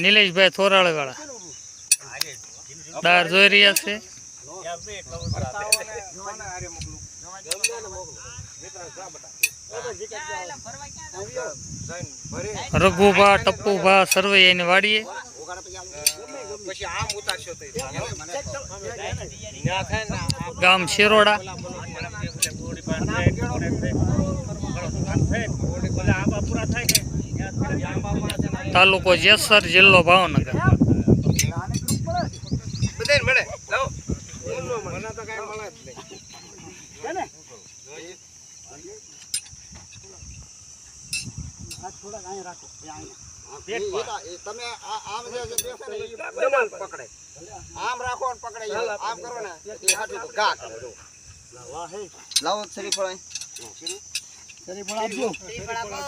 નિલેશભાઈ થોરાળ વાળા દાર જોઈ રહ્યા છે. રઘુભા ટપ્પુભા સર્વે એની વાડીએ ગામ શેરોડા તાલુકો જેસર જિલ્લો ભાવનગર. તમે આમ પકડે આમ રાખો ને પકડે આમ કરો ને લાવો શરીફળ આપજો.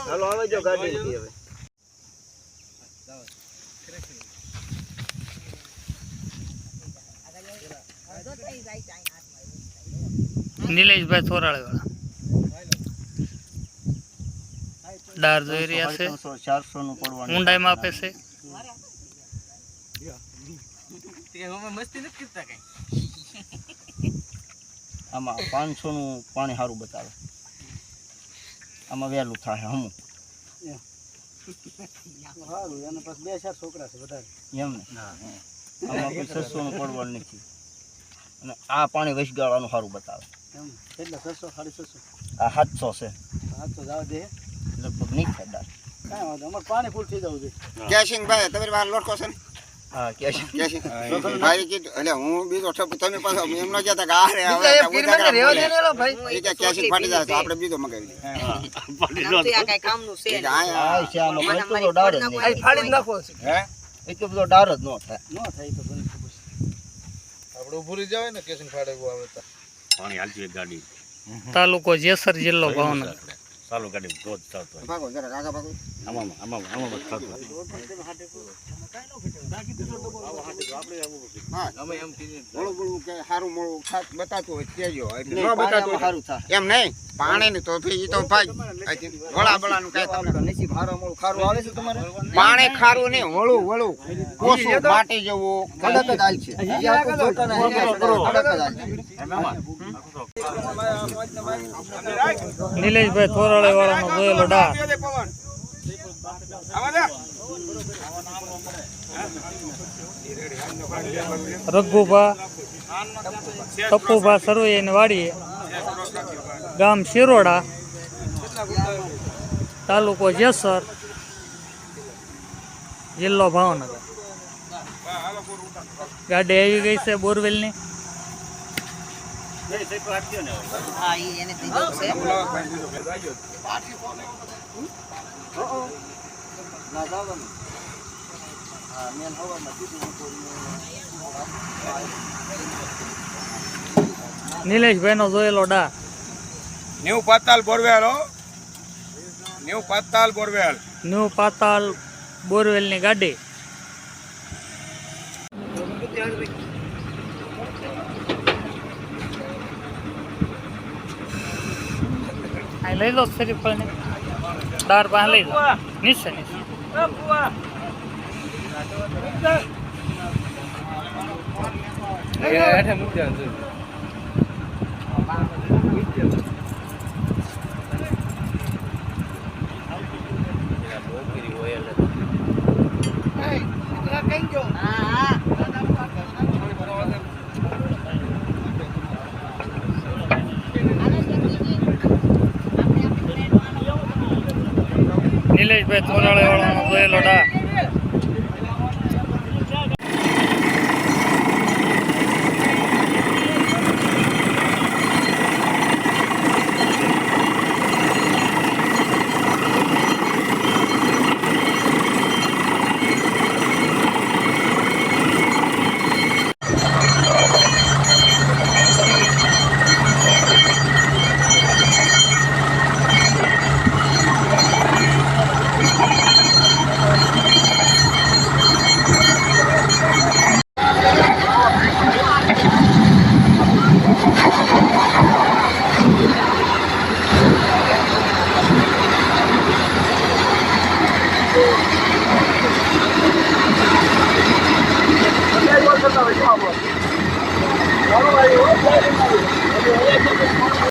હાલો આવે જો ગાડી હવે નિલેશભાઈ થોરાળ વાળા દાર જોઈ રહ્યા છે. 400 નું પડવાનું ઊંડાઈ માપે છે. આમાં 500 નું પાણી સારું બતાવે. આમાં વહેલું થાય હમ સારું એને પછી 2-4 છોકરા છે વધારે એમને. આમાં 600 નું પડવાનું નથી અને આ પાણી વસગાળવાનું સારું બતાવે. એટલે 600 650 આ 700 છે. 700 જાવ દે લગભગ નહીં થાય દાળ. કાંઈ વાંધો અમારે પાણી ફૂલ થઈ જવું જોઈએ. કેશિંગભાઈ તમારી વાત લોટકો છે ને? હા કેશિંગ ભાઈ કીધું એટલે હું બીજો તમે પાછો એમનો કહેતા કે આ રે ભાઈ કેશિંગ ફાટી જાય તો આપણે બીજો મગાવી દઈએ. એટલો બધો ડાર જ ન થાય. તો આપણે ઉભું રહી જવાય ને કેશિંગ ફાટે આવે તો પાણી હાલતી ગાડી. તાલુકો જેસર જિલ્લો ભાવનગર. ચાલુ ગાડી રોજ ચાલતો ભાગો જરા આગા ભાગો. આમાં ચાલતો હા અમે એમ બોલું કે સારું મોળું બતાતું હોય કેજો એટલે ન બતાતું સારું થાય એમ નહીં પાણી ને તો ઈ તો ભાઈ વળા બળાનું કઈ તમને નસીબ હારું મોળું ખારું આવે છે તમારે. પાણી ખારું નહીં વળું કોસું માટી જેવું કડક જ હાલ છે. નિલેશભાઈ થોરાળે વાળાનો જોયેલો ડાર. રઘુભા ટપ્પુભા સર્વે એની વાડીએ ગામ શેરોડા તાલુકો જેસર જિલ્લો ભાવનગર. ગાડી આવી ગઈ છે બોરવેલની. નિલેશભાઈ નો જોયેલો ડા. New Patal borewell new Patal borewell new Patal borewell ની ગાડી. લઈ લો શરીફળ ને દાર પાસે લઈ લો નીચે નીચે. નિલેશભાઈ થોરાળે વાળાનો જોયેલો ડા.